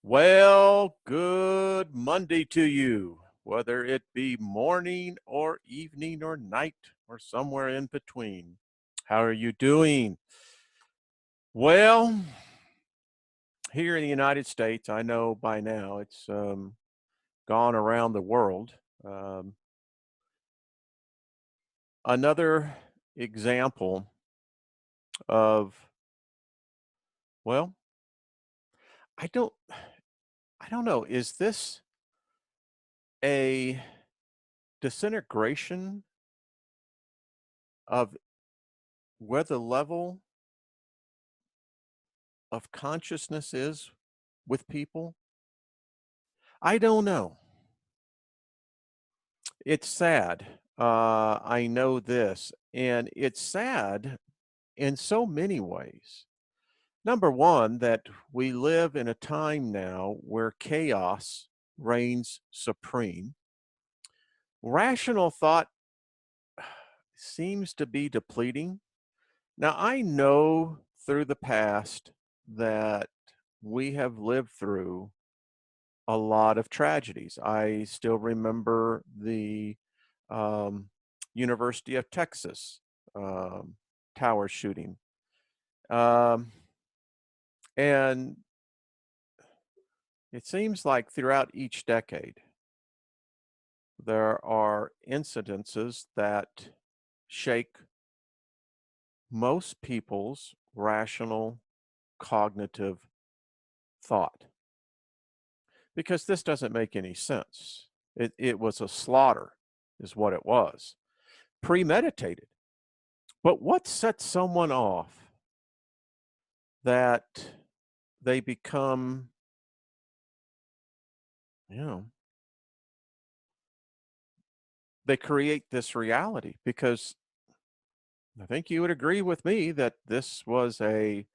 Well, good Monday to you, whether it be morning or evening or night or somewhere in between. How are you doing? Well, here in the United States, I know by now it's gone around the world. Um, Another example of, well, I don't, I don't know. Is this a disintegration of where the level of consciousness is with people? I don't know. It's sad. I know this, and it's sad in so many ways. Number one, that we live in a time now where chaos reigns supreme. Rational thought seems to be depleting. Now, I know through the past that we have lived through a lot of tragedies. I still remember the um, University of Texas um, tower shooting. Um, and it seems like throughout each decade, there are incidences that shake most people's rational cognitive thought because this doesn't make any sense. It was a slaughter, is what it was, premeditated. But what sets someone off that they become, you know, they create this reality? Because I think you would agree with me that this was a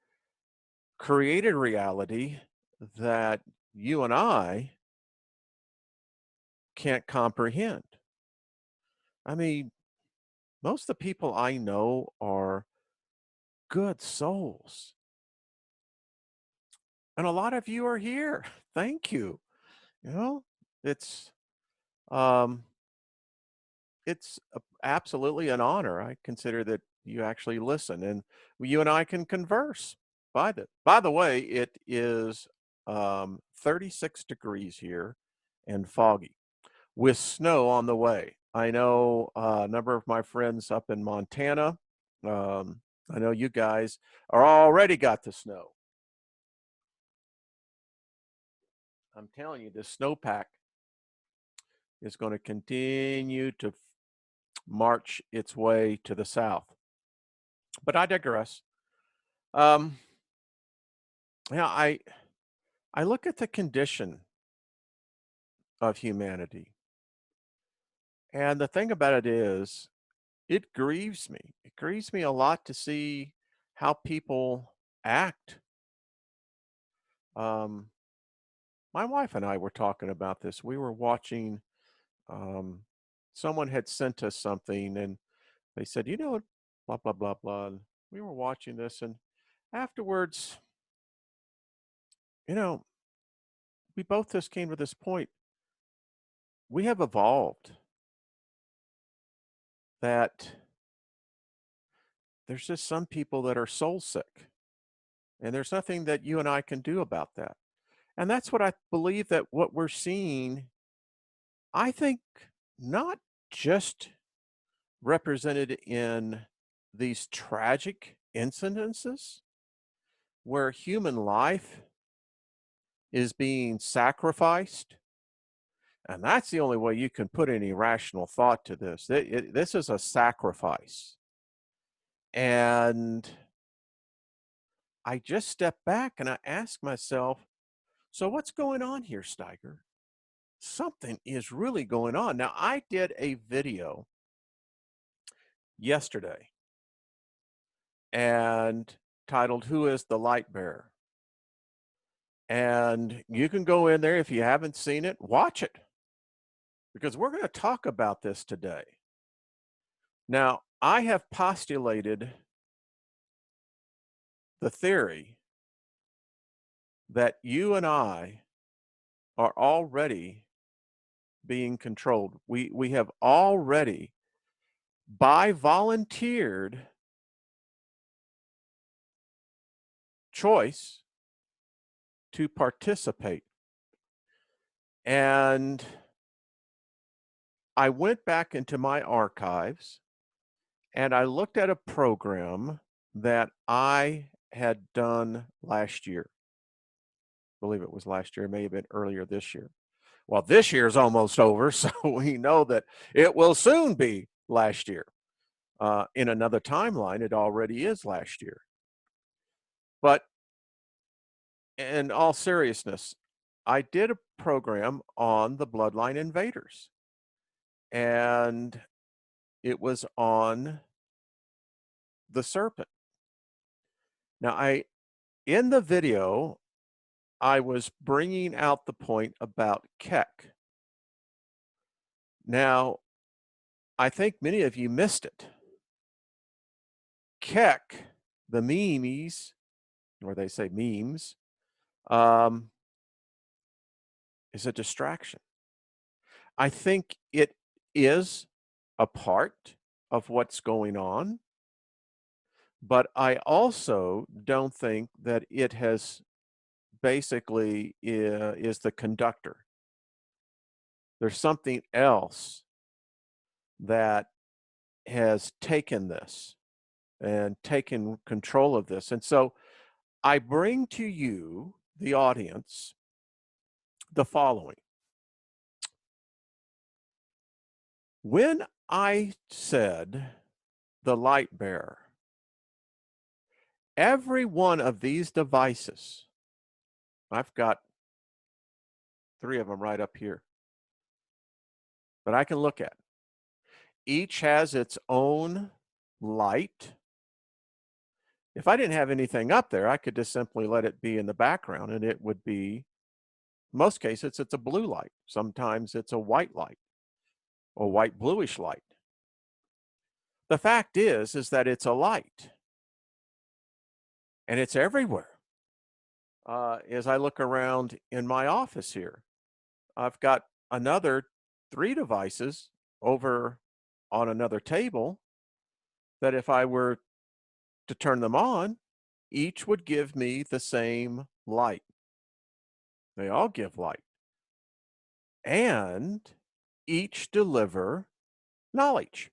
created reality that you and I can't comprehend. I mean, most of the people I know are good souls, and a lot of you are here. Thank you. You know, it's um, absolutely an honor. I consider that you actually listen, and you and I can converse. By the way, it is 36 degrees here and foggy with snow on the way. I know a number of my friends up in Montana. Um, I know you guys are already got the snow. I'm telling you, this snowpack is going to continue to march its way to the south. But I digress. Um, yeah, I look at the condition of humanity, and the thing about it is, it grieves me. It grieves me a lot to see how people act. Um, my wife and I were talking about this. We were watching. Um, Someone had sent us something, and they said, "You know, blah blah blah blah." And we were watching this, and afterwards, you know, we both just came to this point. We have evolved that there's just some people that are soul sick, and there's nothing that you and I can do about that. And that's what I believe that what we're seeing, I think, not just represented in these tragic incidences where human life is being sacrificed. And that's the only way you can put any rational thought to this. This is a sacrifice. And I just step back and I ask myself, so what's going on here, Steiger? Something is really going on. Now, I did a video yesterday and titled Who is the Light Bearer? And you can go in there if you haven't seen it, watch it because we're going to talk about this today. Now, I have postulated the theory that you and I are already being controlled. We have already, by volunteered choice, to participate. And I went back into my archives and I looked at a program that I had done last year. I believe it was last year, it may have been earlier this year. Well, this year's almost over, so we know that it will soon be last year. In another timeline, it already is last year. But in all seriousness, I did a program on the Bloodline Invaders, and it was on the serpent. Now, in the video, I was bringing out the point about Kek. Now, I think many of you missed it. Kek, the memes, or they say memes, um, is a distraction. I think it is a part of what's going on, but I also don't think that it has basically is the conductor. There's something else that has taken this and taken control of this. And so I bring to you, the audience, the following. When I said the light bearer, every one of these devices, I've got 3 of them right up here, but I can look at. Each has its own light. If I didn't have anything up there, I could just simply let it be in the background and it would be, most cases, it's a blue light. Sometimes it's a white light or white bluish light. The fact is that it's a light and it's everywhere. As I look around in my office here, I've got another 3 devices over on another table that if I were to turn them on, each would give me the same light. They all give light. And each deliver knowledge.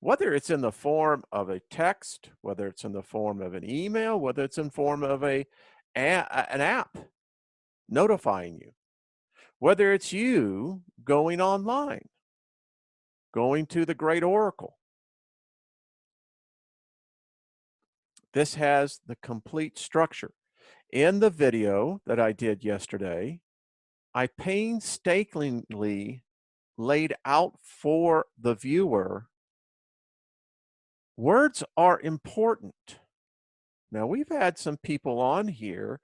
Whether it's in the form of a text, whether it's in the form of an email, whether it's in form of an app notifying you, whether it's you going online, going to the great oracle. This has the complete structure. In the video that I did yesterday, I painstakingly laid out for the viewer, words are important. Now, we've had some people on here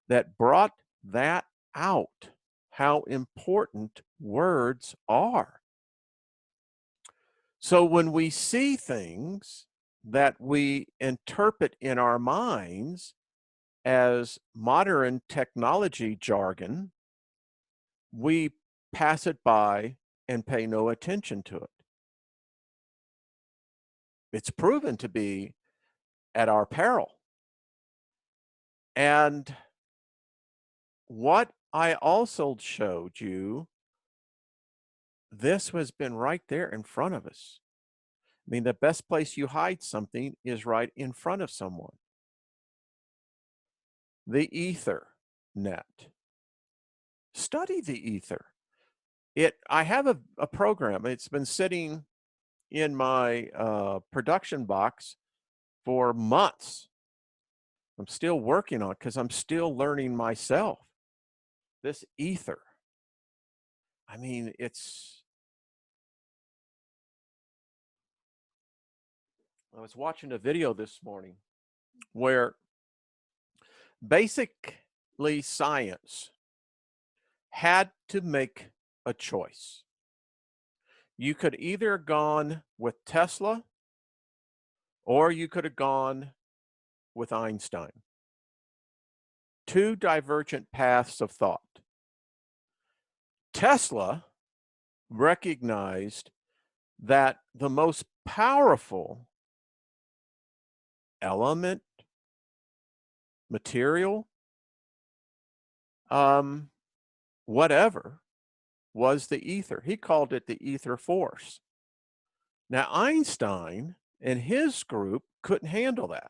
that brought that out, how important words are. So when we see things that we interpret in our minds as modern technology jargon, we pass it by and pay no attention to it. It's proven to be at our peril. And what I also showed you, this has been right there in front of us. I mean, the best place you hide something is right in front of someone. The ether net. Study the ether. I have a program. It's been sitting in my production box for months. I'm still working on it because I'm still learning myself. This ether. I mean, I was watching a video this morning where basically science had to make a choice. You could either have gone with Tesla or you could have gone with Einstein. 2 divergent paths of thought. Tesla recognized that the most powerful element, material, um, whatever, was the ether. He called it the ether force. Now, Einstein and his group couldn't handle that.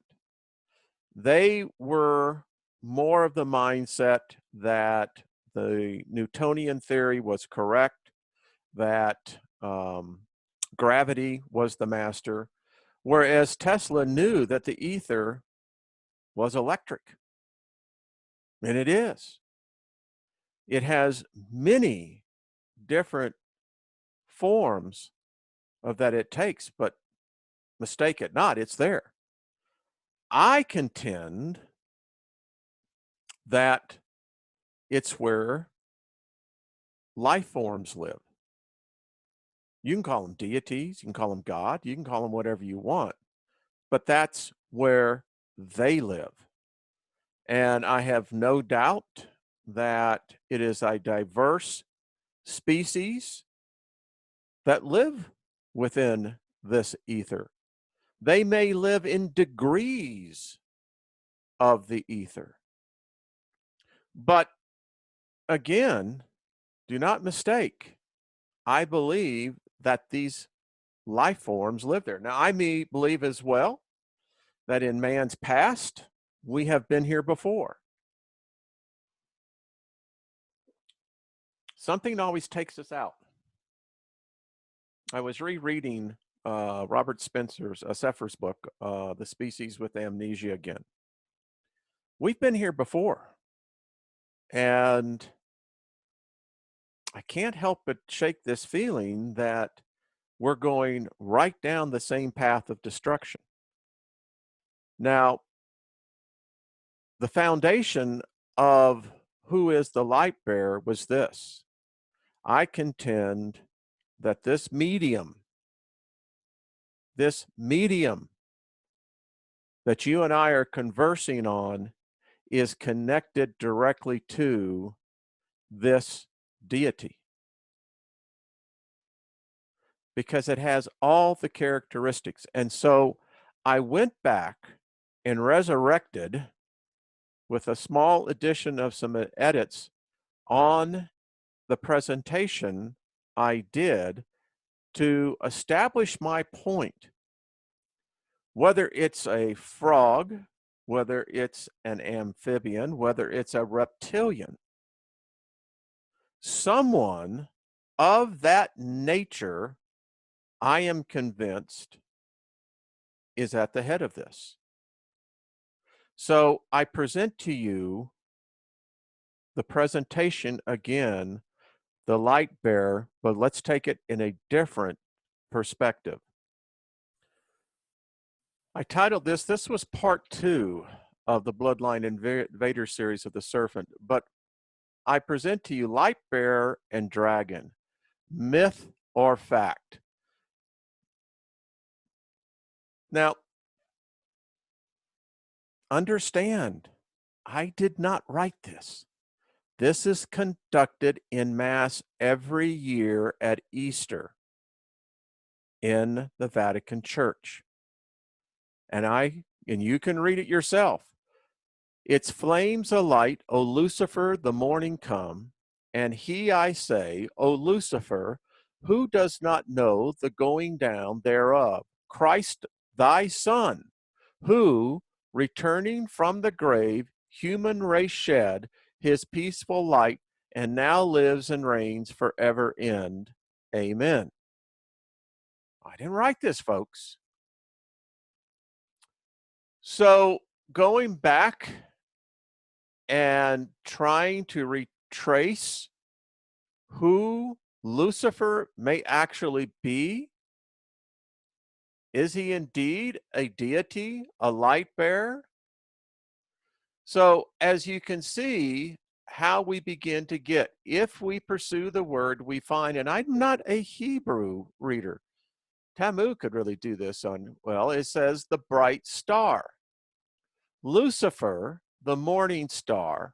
They were more of the mindset that the Newtonian theory was correct, that gravity was the master, whereas Tesla knew that the ether was electric. And it is. It has many different forms of that it takes, but mistake it not, it's there. I contend that it's where life forms live. You can call them deities, you can call them God, you can call them whatever you want, but that's where they live. And I have no doubt that it is a diverse species that live within this ether. They may live in degrees of the ether. But again, do not mistake. I believe that these life forms live there. Now, I may believe as well that in man's past, we have been here before. Something always takes us out. I was rereading Robert Spencer's, Sephir's book, The Species with Amnesia again. We've been here before. And I can't help but shake this feeling that we're going right down the same path of destruction. Now, the foundation of who is the light bearer was this. I contend that this medium that you and I are conversing on is connected directly to this deity, because it has all the characteristics. And so I went back and resurrected with a small addition of some edits on the presentation I did to establish my point. Whether it's a frog, whether it's an amphibian, whether it's a reptilian, someone of that nature, I am convinced, is at the head of this. So I present to you the presentation again, the light bearer, but let's take it in a different perspective. I titled this was part 2 of the Bloodline Invader series of the Serpent, but I present to you light bearer and dragon, myth or fact. Now, understand, I did not write this. This is conducted in Mass every year at Easter in the Vatican Church. And you can read it yourself. Its flames alight, O Lucifer, the morning come, and he, I say, O Lucifer, who does not know the going down thereof? Christ thy Son, who, returning from the grave, human race shed his peaceful light, and now lives and reigns forever end. Amen. I didn't write this, folks. So going back and trying to retrace who Lucifer may actually be. Is he indeed a deity, a light bearer? So as you can see, how we begin to get, if we pursue the word, we find, and I'm not a Hebrew reader. Tamu could really do this on, well, it says the bright star. Lucifer, the morning star.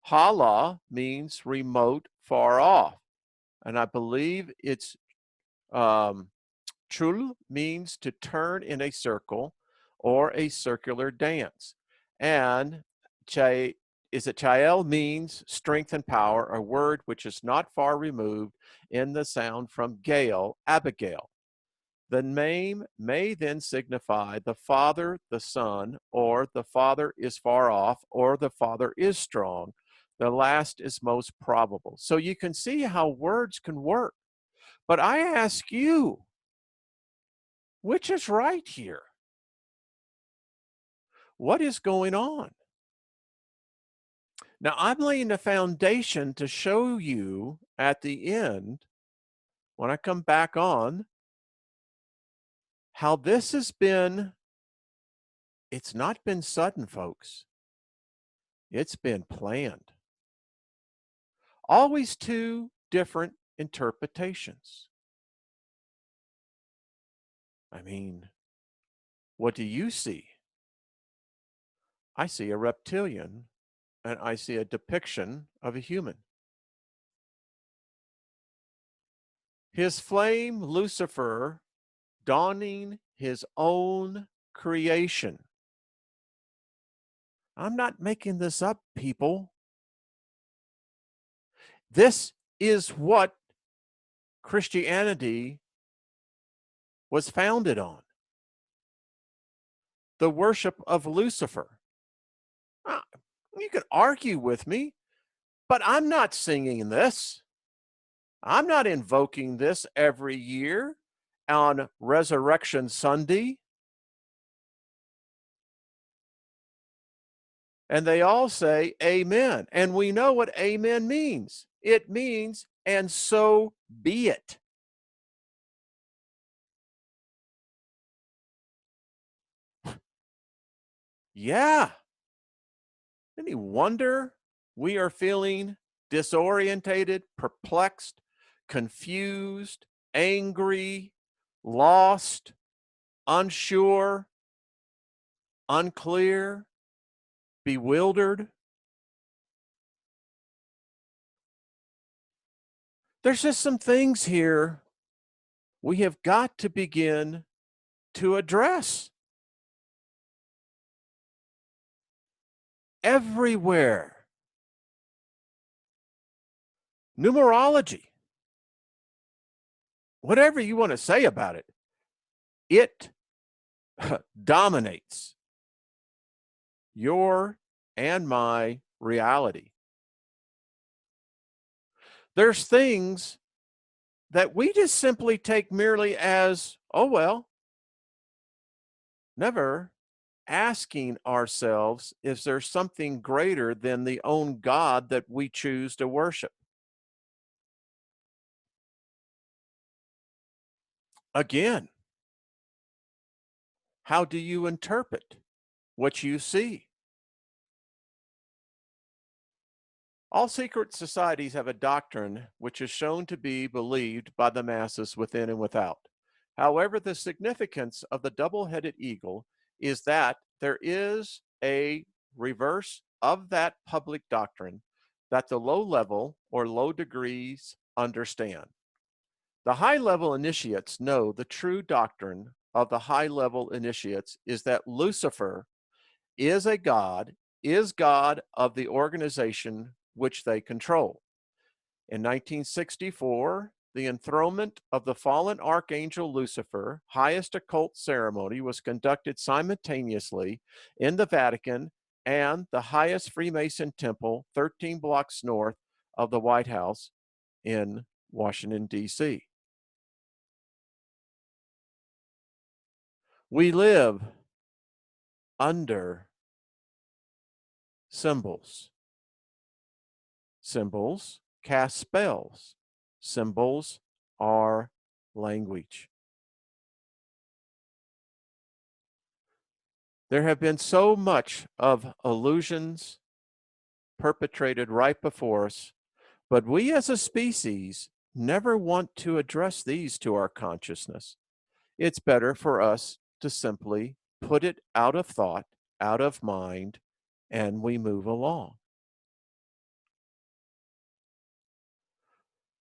Hala means remote, far off. and I believe it's um, Chul means to turn in a circle or a circular dance. And Chay is it Chael means strength and power, a word which is not far removed in the sound from Gael, Abigail. The name may then signify the Father, the Son, or the Father is far off, or the Father is strong. The last is most probable. So you can see how words can work. But I ask you, which is right here? What is going on? Now, I'm laying the foundation to show you at the end, when I come back on, how this has been, it's not been sudden, folks. It's been planned. Always two different interpretations. I mean, what do you see? I see a reptilian and I see a depiction of a human. His flame, Lucifer, donning his own creation. I'm not making this up, people. This is what Christianity was founded on, the worship of Lucifer. Uh, You can argue with me, but I'm not singing this. I'm not invoking this every year on Resurrection Sunday. And they all say amen. And we know what amen means. It means, and so be it. Yeah. Any wonder we are feeling disorientated, perplexed, confused, angry, lost, unsure, unclear, bewildered? There's just some things here we have got to begin to address everywhere. Numerology, whatever you want to say about it, it dominates your and my reality. There's things that we just simply take merely as, oh, well, never asking ourselves, is there something greater than the own God that we choose to worship? Again, how do you interpret what you see? All secret societies have a doctrine which is shown to be believed by the masses within and without. However, the significance of the double headed eagle is that there is a reverse of that public doctrine that the low level or low degrees understand. The high level initiates know the true doctrine of the high level initiates is that Lucifer is a god, is God of the organization which they control. In 1964, the enthronement of the fallen archangel Lucifer, highest occult ceremony, was conducted simultaneously in the Vatican and the highest Freemason temple 13 blocks north of the White House in Washington, D.C. We live under symbols. Symbols cast spells. Symbols are language. There have been so much of illusions perpetrated right before us, but we as a species never want to address these to our consciousness. It's better for us to simply put it out of thought, out of mind, and we move along.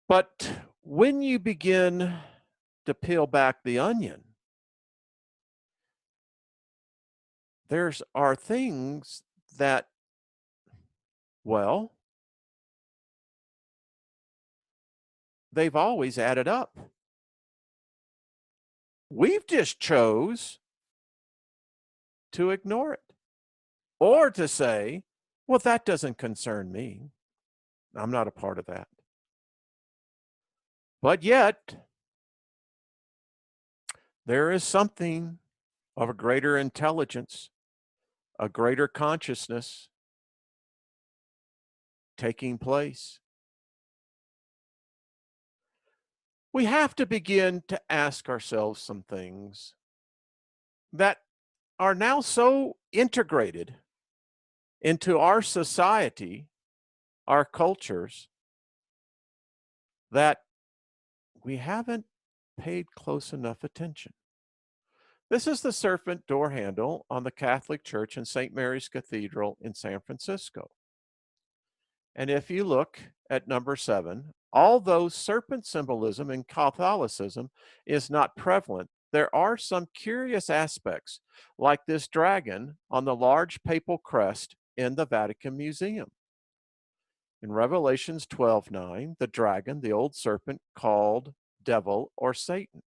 But when you begin to peel back the onion, there's are things that, well, they've always added up. We've just chose to ignore it or to say, well, that doesn't concern me. I'm not a part of that. But yet, there is something of a greater intelligence, a greater consciousness taking place. We have to begin to ask ourselves some things that are now so integrated into our society, our cultures, that we haven't paid close enough attention. This is the serpent door handle on the Catholic Church in St. Mary's Cathedral in San Francisco. And if you look at number 7, although serpent symbolism in Catholicism is not prevalent, there are some curious aspects, like this dragon on the large papal crest in the Vatican Museum. In Revelations 12:9, the dragon, the old serpent called devil or Satan,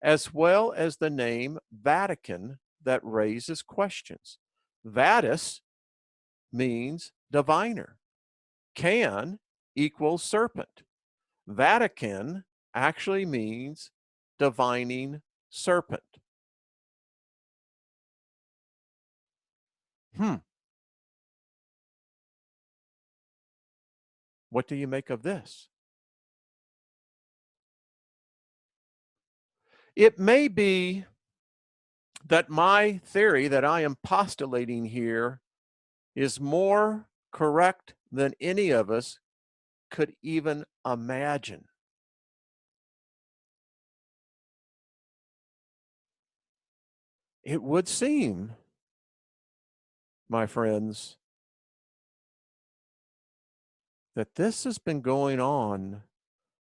as well as the name Vatican that raises questions. Vatus means diviner. Can equals serpent. Vatican actually means divining serpent. What do you make of this? It may be that my theory that I am postulating here is more correct than any of us could even imagine. It would seem, my friends, that this has been going on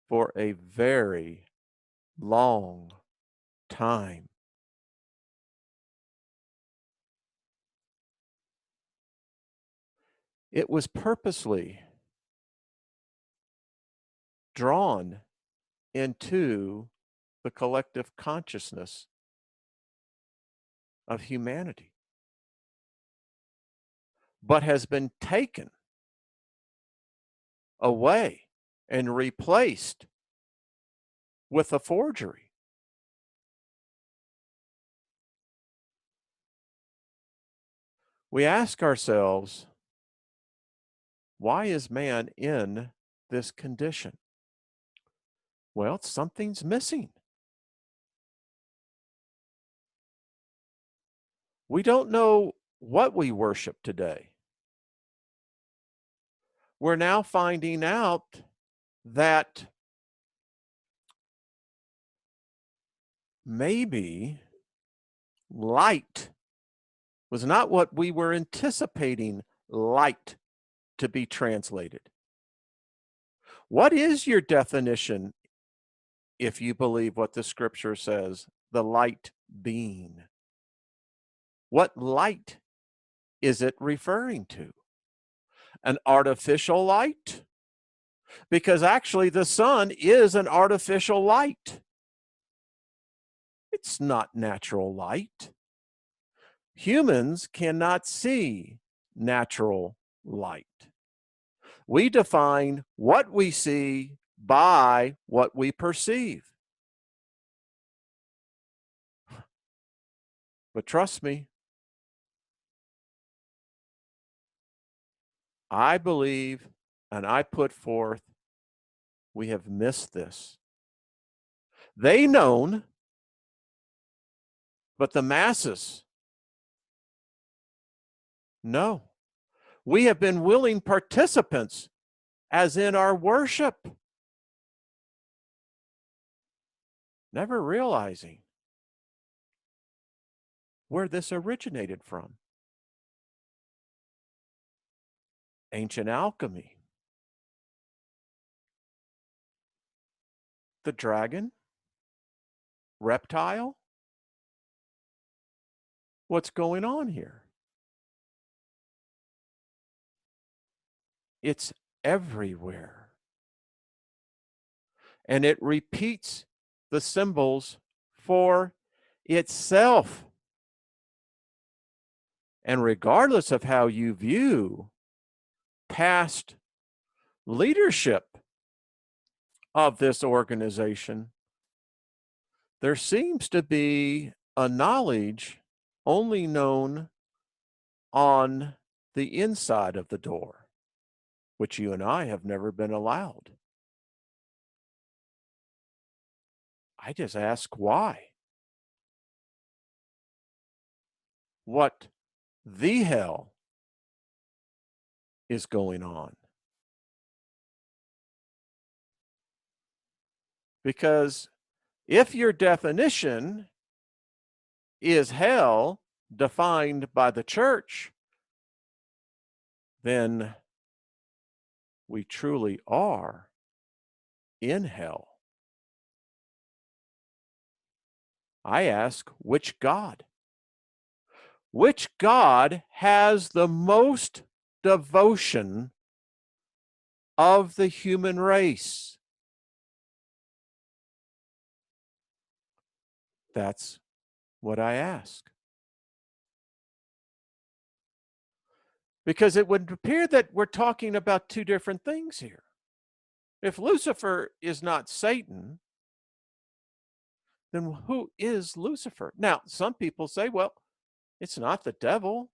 for a very long time. It was purposely drawn into the collective consciousness of humanity, but has been taken away and replaced with a forgery. We ask ourselves, why is man in this condition? Well, something's missing. We don't know what we worship today. We're now finding out that maybe light was not what we were anticipating light to be translated. What is your definition, if you believe what the scripture says, the light being? What light is it referring to? An artificial light? Because actually the sun is an artificial light. It's not natural light. Humans cannot see natural light. We define what we see by what we perceive. But trust me, I believe and I put forth we have missed this. They known, but the masses, no. We have been willing participants, as in our worship, never realizing where this originated from. Ancient alchemy. the dragon? Reptile? What's going on here? It's everywhere. And it repeats the symbols for itself. And regardless of how you view past leadership of this organization, there seems to be a knowledge only known on the inside of the door, which you and I have never been allowed. I just ask why. What the hell is going on? Because if your definition is hell defined by the church, then we truly are in hell. I ask, which God? Which God has the most devotion of the human race? That's what I ask. Because it would appear that we're talking about two different things here. If Lucifer is not Satan, then who is Lucifer? Now, some people say, well, it's not the devil.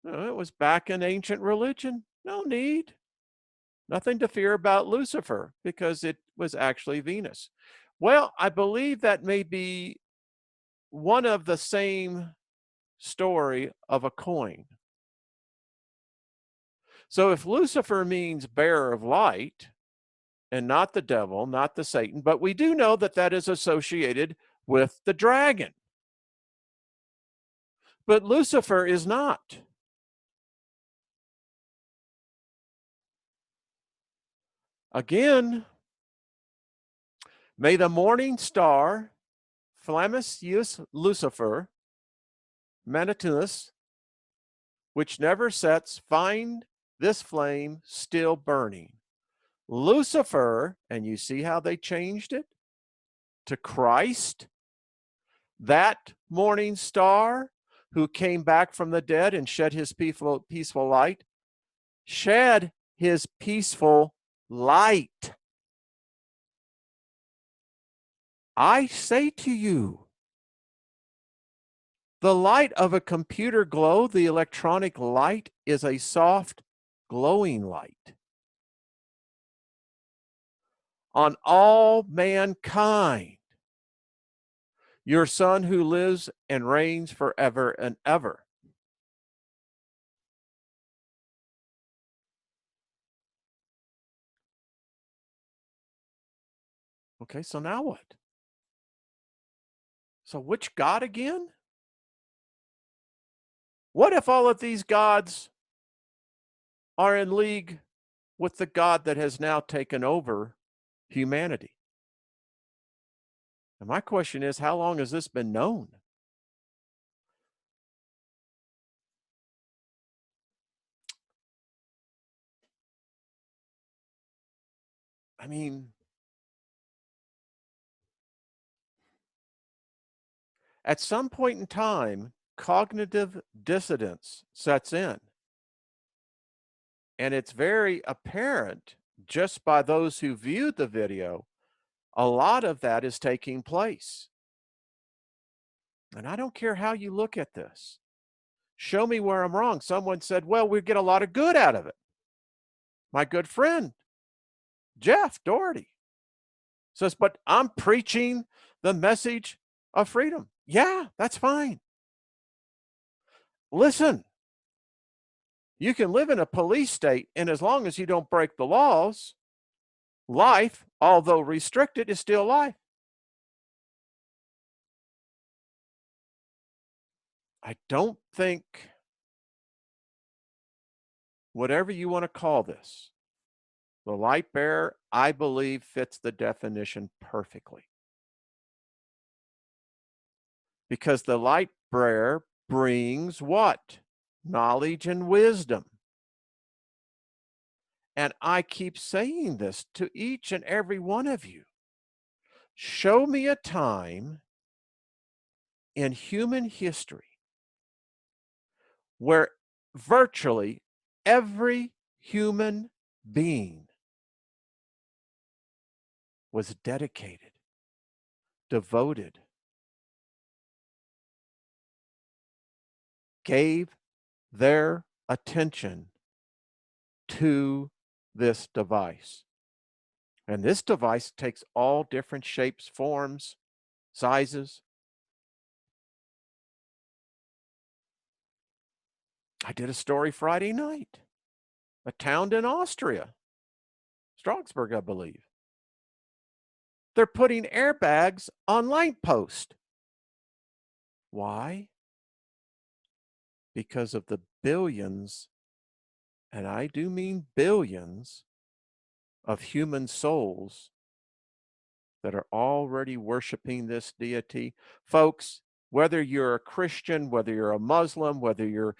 No, it was back in ancient religion. No need. Nothing to fear about Lucifer because it was actually Venus. Well, I believe that may be one of the same story of a coin. So if Lucifer means bearer of light and not the devil, not the Satan, but we do know that that is associated with the dragon. But Lucifer is not. Again, may the morning star, Flammeus Lucifer, Manitus, which never sets, find this flame still burning. Lucifer, and you see how they changed it to Christ, that morning star who came back from the dead and shed his peaceful light, shed his peaceful light. I say to you, the light of a computer glow, the electronic light, is a soft, glowing light on all mankind. Your Son who lives and reigns forever and ever. Okay, so now what? So which God again? What if all of these gods are in league with the God that has now taken over humanity? And my question is, how long has this been known? I mean, at some point in time, cognitive dissonance sets in. And it's very apparent just by those who viewed the video, a lot of that is taking place. And I don't care how you look at this. Show me where I'm wrong. Someone said, well, we get a lot of good out of it. My good friend, Jeff Doherty, says, but I'm preaching the message of freedom. Yeah, that's fine. Listen, you can live in a police state, and as long as you don't break the laws, life, although restricted, is still life. I don't think, whatever you want to call this, The light bearer, I believe, fits the definition perfectly because the light bearer brings what? Knowledge and wisdom. And I keep saying this to each and every one of you. Show me a time in human history where virtually every human being was dedicated, devoted, gave their attention to this device. And this device takes all different shapes, forms, sizes. I did a story Friday night, a town in Austria, Strasbourg, I believe. They're putting airbags on lampposts. Why? Because of the billions, and I do mean billions, of human souls that are already worshiping this deity. Folks, whether you're a Christian, whether you're a Muslim, whether you're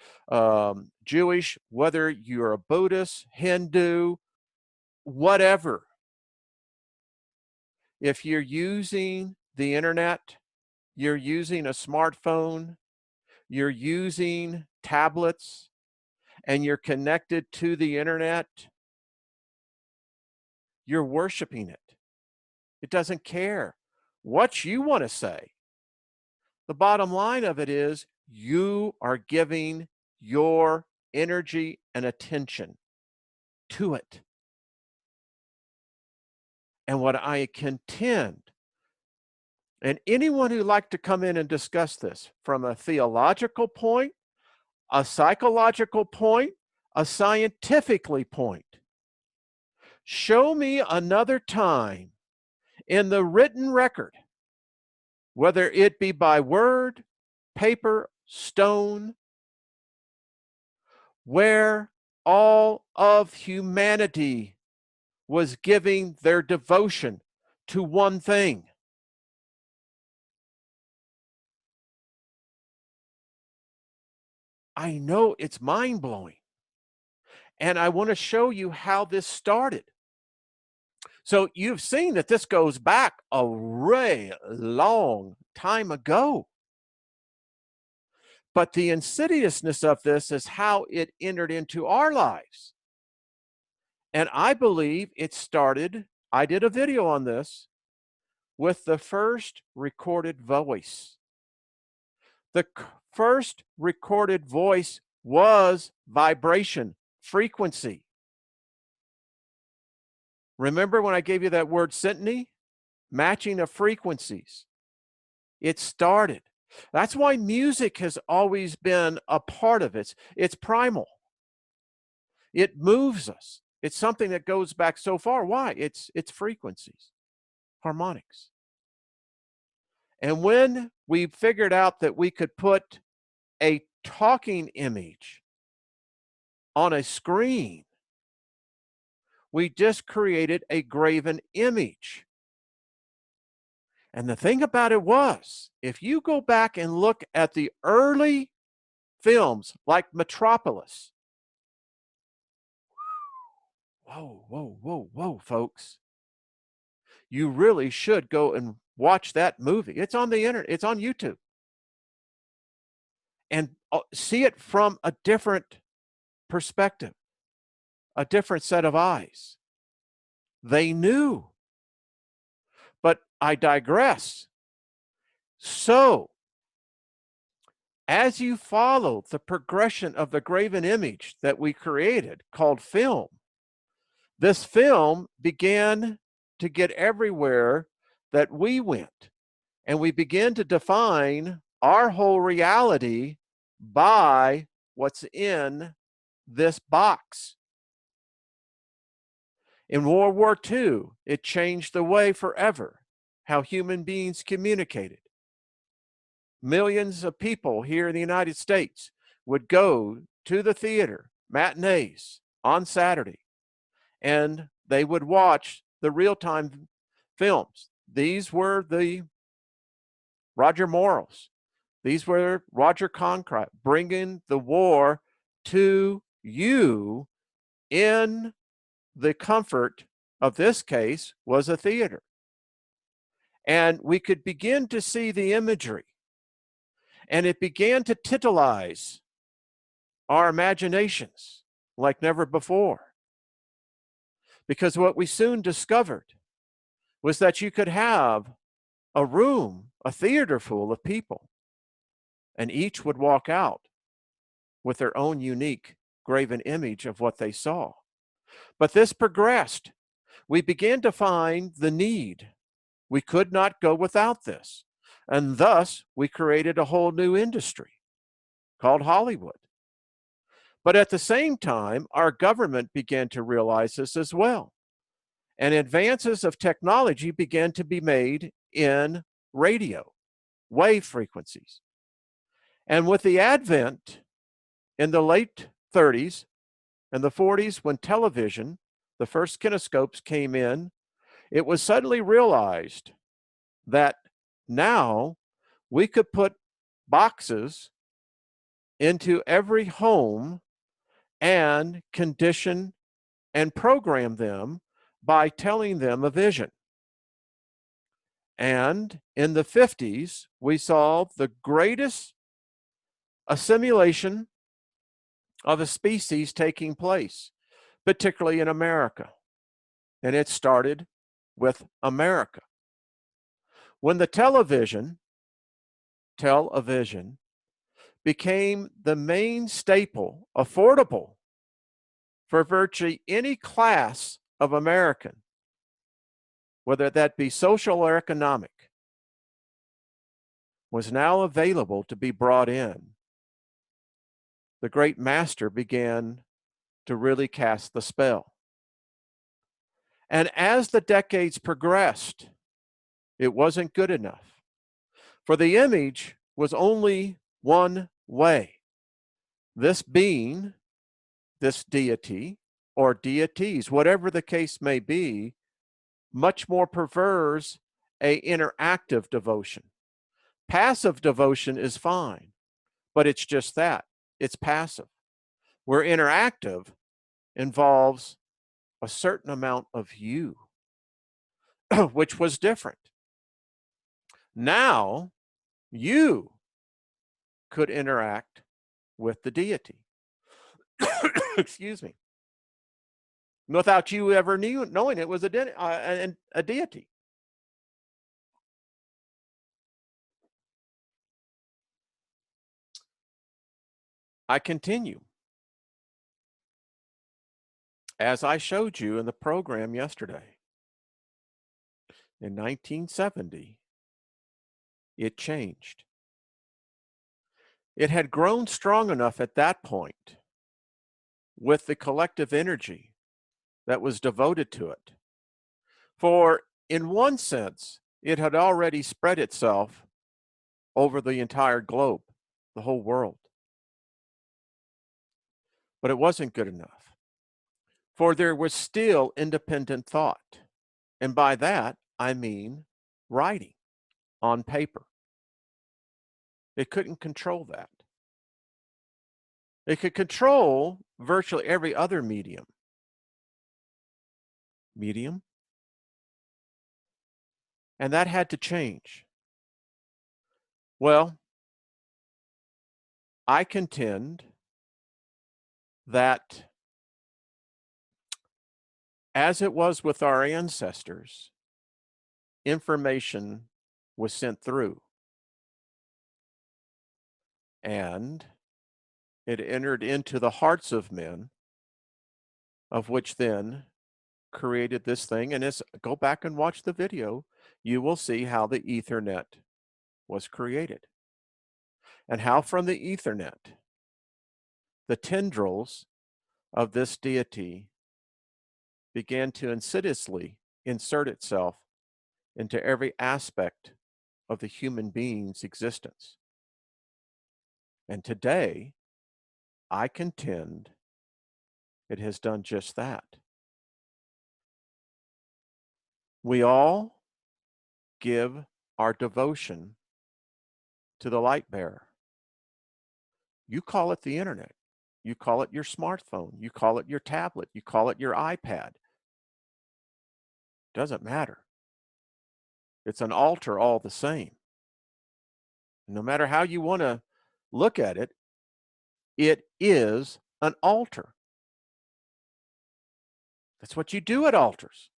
Jewish, whether you're a Buddhist, Hindu, whatever, if you're using the internet, you're using a smartphone, you're using tablets, and you're connected to the internet, you're worshiping it. It doesn't care what you want to say. The bottom line of it is you are giving your energy and attention to it. And what I contend, and anyone who'd like to come in and discuss this from a theological point, a psychological point, a scientifically point, show me another time in the written record, whether it be by word, paper, stone, where all of humanity was giving their devotion to one thing. I know it's mind-blowing. And I want to show you how this started. So you've seen that this goes back a really long time ago. But the insidiousness of this is how it entered into our lives. And I believe it started, I did a video on this, with the first recorded voice. The first recorded voice was vibration, frequency. Remember when I gave you that word syntony? Matching of frequencies. It started. That's why music has always been a part of it. It's primal. It moves us. It's something that goes back so far. Why? It's frequencies, harmonics. And when we figured out that we could put a talking image on a screen, we just created a graven image. And the thing about it was, if you go back and look at the early films like Metropolis, whoa, folks, you really should go and watch that movie. It's on the internet, it's on YouTube. And see it from a different perspective, a different set of eyes. They knew. But I digress. So, as you follow the progression of the graven image that we created called film, this film began to get everywhere that we went. And we began to define our whole reality by what's in this box. In World War II, it changed the way forever how human beings communicated. Millions of people here in the United States would go to the theater, matinees, on Saturday, and they would watch the real-time films. These were the Roger Morals. These were Roger Conkright bringing the war to you in the comfort of this case was a theater. And we could begin to see the imagery, and it began to titilize our imaginations like never before. Because what we soon discovered was that you could have a room, a theater full of people, and each would walk out with their own unique graven image of what they saw. But this progressed. We began to find the need. We could not go without this. And thus, we created a whole new industry called Hollywood. But at the same time, our government began to realize this as well. And advances of technology began to be made in radio, wave frequencies. And with the advent in the late 30s and the 40s, when television, the first kinescopes came in, it was suddenly realized that now we could put boxes into every home and condition and program them by telling them a vision. And in the 50s, we saw the greatest assimilation of a species taking place, particularly in America. And it started with America. When the television became the main staple, affordable for virtually any class of American, whether that be social or economic, was now available to be brought in. The great master began to really cast the spell. And as the decades progressed, it wasn't good enough. For the image was only one way. This being, this deity, or deities, whatever the case may be, much more prefers a interactive devotion. Passive devotion is fine, but it's just that. It's passive. Where interactive involves a certain amount of you, which was different. Now, you could interact with the deity. Excuse me. Without you ever knowing it was a deity. I continue. As I showed you in the program yesterday, in 1970, it changed. It had grown strong enough at that point with the collective energy that was devoted to it. For in one sense, it had already spread itself over the entire globe, the whole world. But it wasn't good enough. For there was still independent thought. And by that, I mean writing on paper. It couldn't control that. It could control virtually every other medium. And that had to change. Well, I contend that as it was with our ancestors, information was sent through. And it entered into the hearts of men, of which then created this thing. And go back and watch the video. You will see how the Ethernet was created. And how from the Ethernet, the tendrils of this deity began to insidiously insert itself into every aspect of the human being's existence. And today, I contend it has done just that. We all give our devotion to the light bearer. You call it the internet. You call it your smartphone. You call it your tablet. You call it your iPad. Doesn't matter. It's an altar all the same. No matter how you want to look at it, it is an altar. That's what you do at altars.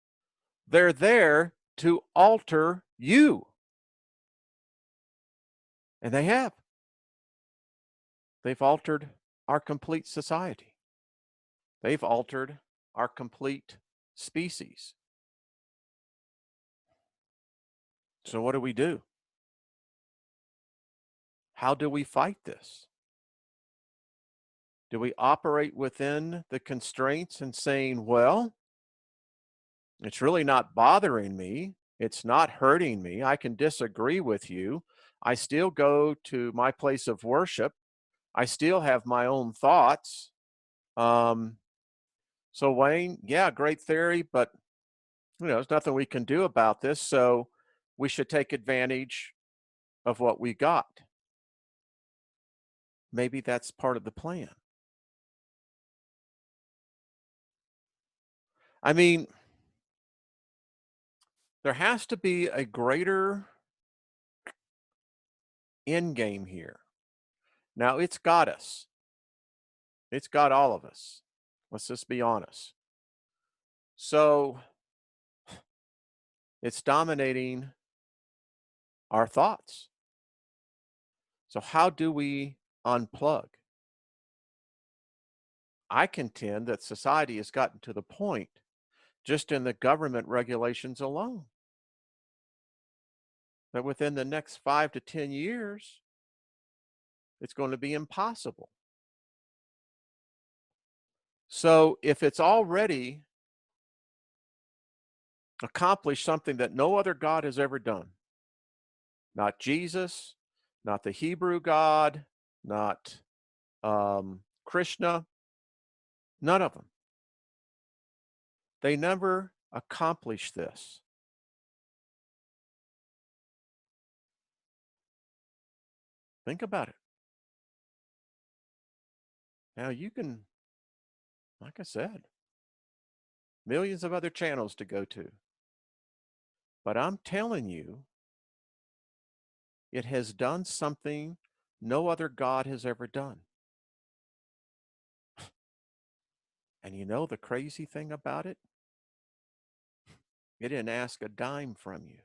They're there to alter you. And they have. They've altered our complete society. They've altered our complete species. So what do we do? How do we fight this? Do we operate within the constraints and saying, well, it's really not bothering me. It's not hurting me. I can disagree with you. I still go to my place of worship. I still have my own thoughts. So Wayne, yeah, great theory, but there's nothing we can do about this. So we should take advantage of what we got. Maybe that's part of the plan. I mean, there has to be a greater end game here. Now, it's got us. It's got all of us. Let's just be honest. So it's dominating our thoughts. So how do we unplug? I contend that society has gotten to the point, just in the government regulations alone, that within the next 5 to 10 years, it's going to be impossible. So if it's already accomplished something that no other God has ever done, not Jesus, not the Hebrew God, not Krishna, none of them. They never accomplished this. Think about it. Now you can, like I said, millions of other channels to go to. But I'm telling you, it has done something no other God has ever done. And you know the crazy thing about it? It didn't ask a dime from you.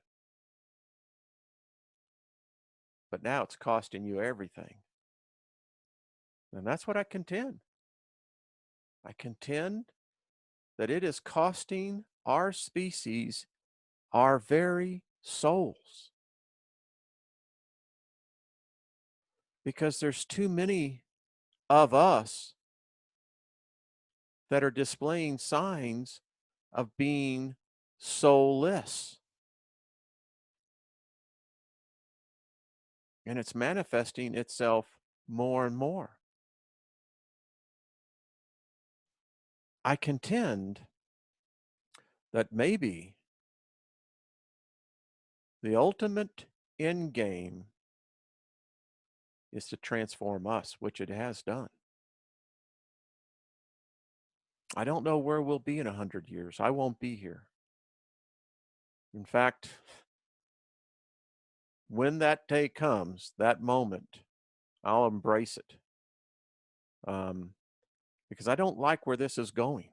But now it's costing you everything. And that's what I contend. I contend that it is costing our species our very souls. Because there's too many of us that are displaying signs of being soulless. And it's manifesting itself more and more. I contend that maybe the ultimate end game is to transform us, which it has done. I don't know where we'll be in 100 years. I won't be here. In fact, when that day comes, that moment, I'll embrace it. Because I don't like where this is going.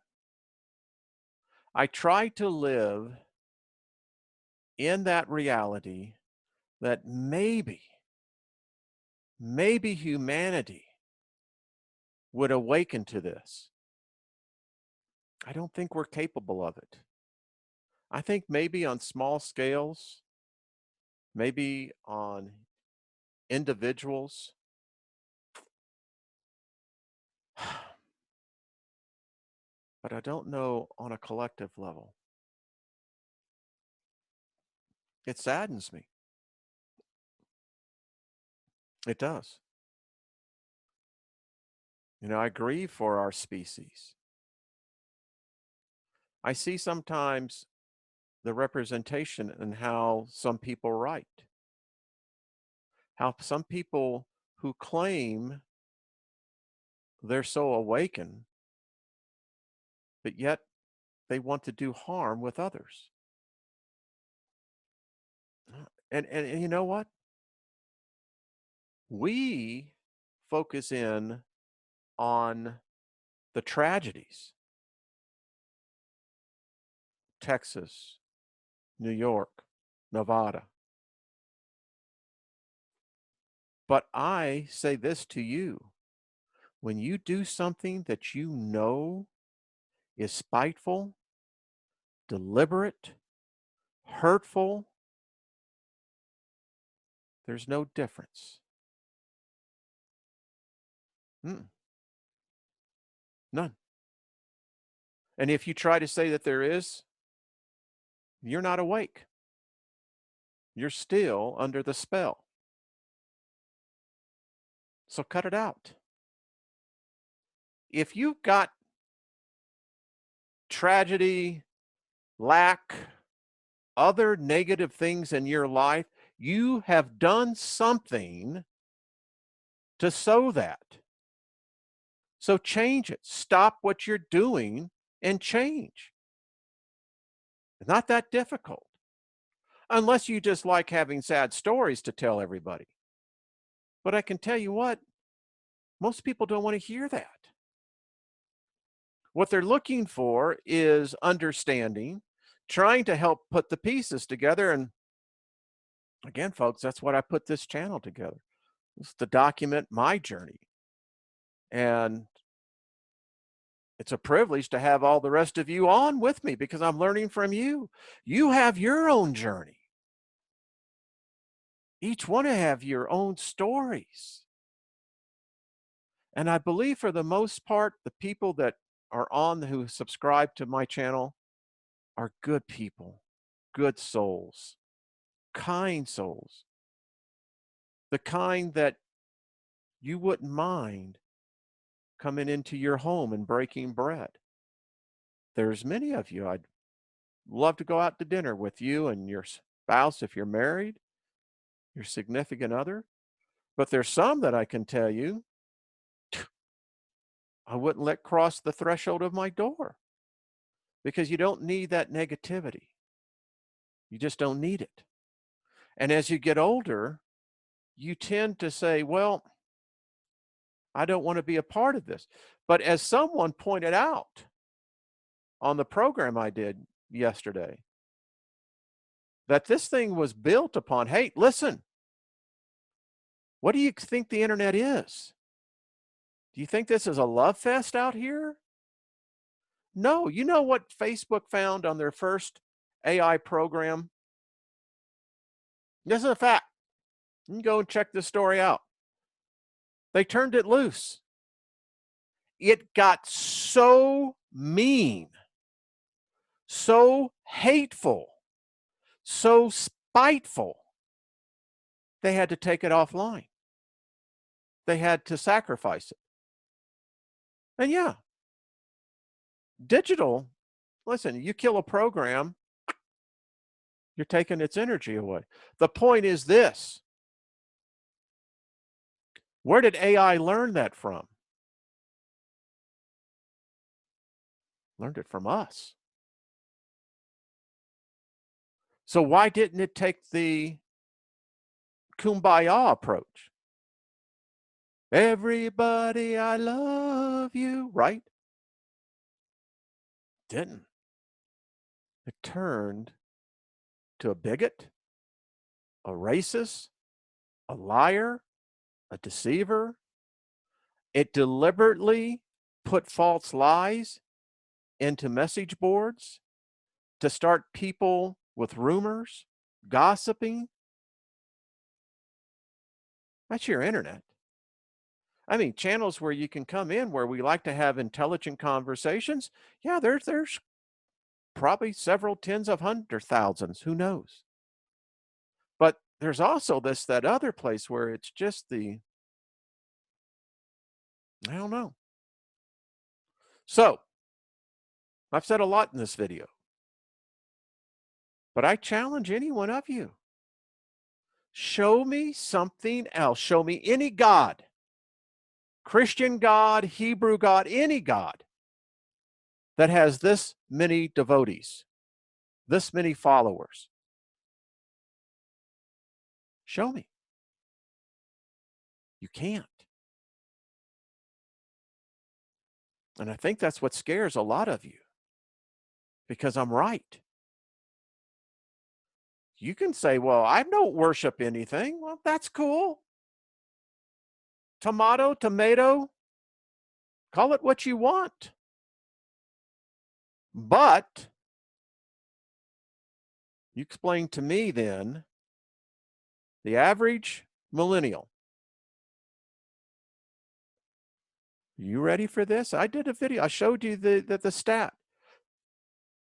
I try to live in that reality that maybe humanity would awaken to this. I don't think we're capable of it. I think maybe on small scales, maybe on individuals, but I don't know on a collective level. It saddens me. It does. I grieve for our species. I see sometimes the representation and how some people write, how some people who claim they're so awakened, but yet they want to do harm with others. And you know what? We focus in on the tragedies, Texas, New York, Nevada. But I say this to you, when you do something that you know is spiteful, deliberate, hurtful, there's no difference. Mm, none. And if you try to say that there is, you're not awake. You're still under the spell. So cut it out. If you've got tragedy, lack, other negative things in your life, you have done something to sow that. So change it. Stop what you're doing and change. It's not that difficult. Unless you just like having sad stories to tell everybody. But I can tell you what, most people don't want to hear that. What they're looking for is understanding, trying to help put the pieces together. And again, folks, that's what I put this channel together. It's to document my journey. And it's a privilege to have all the rest of you on with me because I'm learning from you. You have your own journey. Each one have your own stories. And I believe for the most part, the people that are on who subscribe to my channel are good people, good souls, kind souls, the kind that you wouldn't mind coming into your home and breaking bread. There's many of you. I'd love to go out to dinner with you and your spouse if you're married, your significant other. But there's some that I can tell you I wouldn't let cross the threshold of my door because you don't need that negativity. You just don't need it. And as you get older, you tend to say, well, I don't want to be a part of this. But as someone pointed out on the program I did yesterday, that this thing was built upon, hey, listen, what do you think the internet is? Do you think this is a love fest out here? No. You know what Facebook found on their first AI program? This is a fact. You can go and check this story out. They turned it loose. It got so mean, so hateful, so spiteful, they had to take it offline. They had to sacrifice it. And yeah, digital, listen, you kill a program, you're taking its energy away. The point is this: where did AI learn that from? Learned it from us. So why didn't it take the kumbaya approach? Everybody, I love you, right? Didn't. It turned to a bigot, a racist, a liar, a deceiver. It deliberately put false lies into message boards to start people with rumors, gossiping. That's your internet. I mean, channels where you can come in where we like to have intelligent conversations. Yeah, there's probably several tens of hundred thousands, who knows? But there's also that other place where it's just I don't know. So I've said a lot in this video. But I challenge any one of you. Show me something else. Show me any God, Christian God, Hebrew God, any God that has this many devotees, this many followers. Show me. You can't. And I think that's what scares a lot of you because I'm right. You can say, well, I don't worship anything. Well, that's cool. Tomato, tomato, call it what you want. But you explain to me then the average millennial. You ready for this? I did a video. I showed you the stat.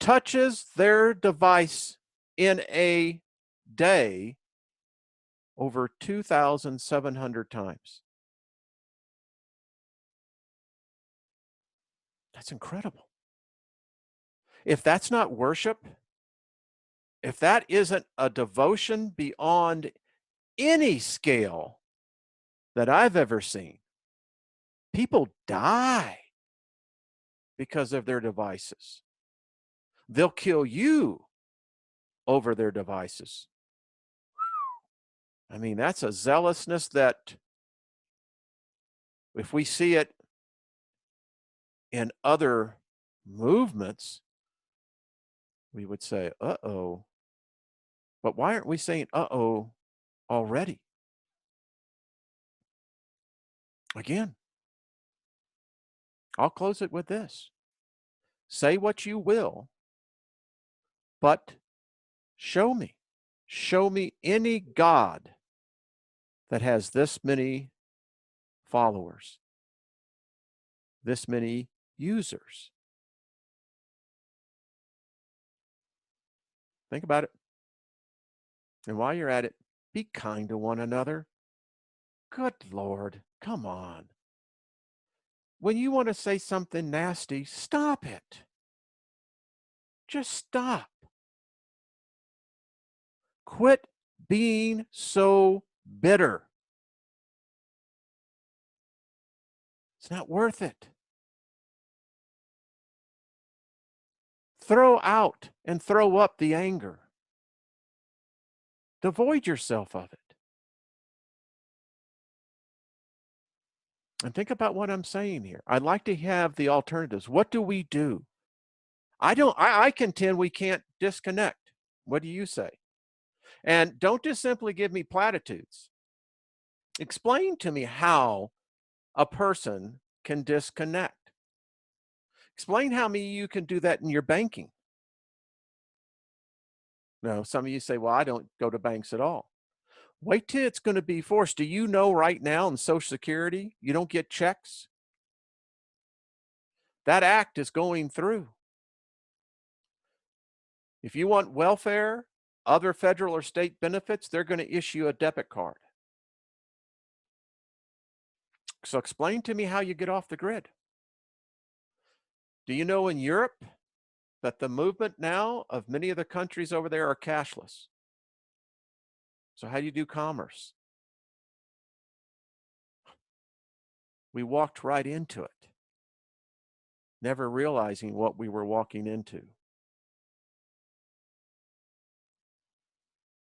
Touches their device in a day over 2,700 times. That's incredible. If that's not worship, if that isn't a devotion beyond any scale that I've ever seen, people die because of their devices. They'll kill you over their devices. I mean, that's a zealousness that if we see it in other movements, we would say, uh-oh. But why aren't we saying uh-oh already? Again, I'll close it with this. Say what you will, but show me. Show me any God that has this many followers, this many users. Think about it. And while you're at it, be kind to one another. Good Lord, come on. When you want to say something nasty, stop it. Just stop. Quit being so bitter. It's not worth it. Throw out and throw up the anger. Devoid yourself of it. And think about what I'm saying here. I'd like to have the alternatives. What do we do? I contend we can't disconnect. What do you say? And don't just simply give me platitudes. Explain to me how a person can disconnect. Explain how many you can do that in your banking. No, some of you say, well, I don't go to banks at all. Wait till it's going to be forced. Do you know right now in Social Security, you don't get checks? That act is going through. If you want welfare, other federal or state benefits, they're going to issue a debit card. So explain to me how you get off the grid. Do you know in Europe that the movement now of many of the countries over there are cashless? So how do you do commerce? We walked right into it, never realizing what we were walking into.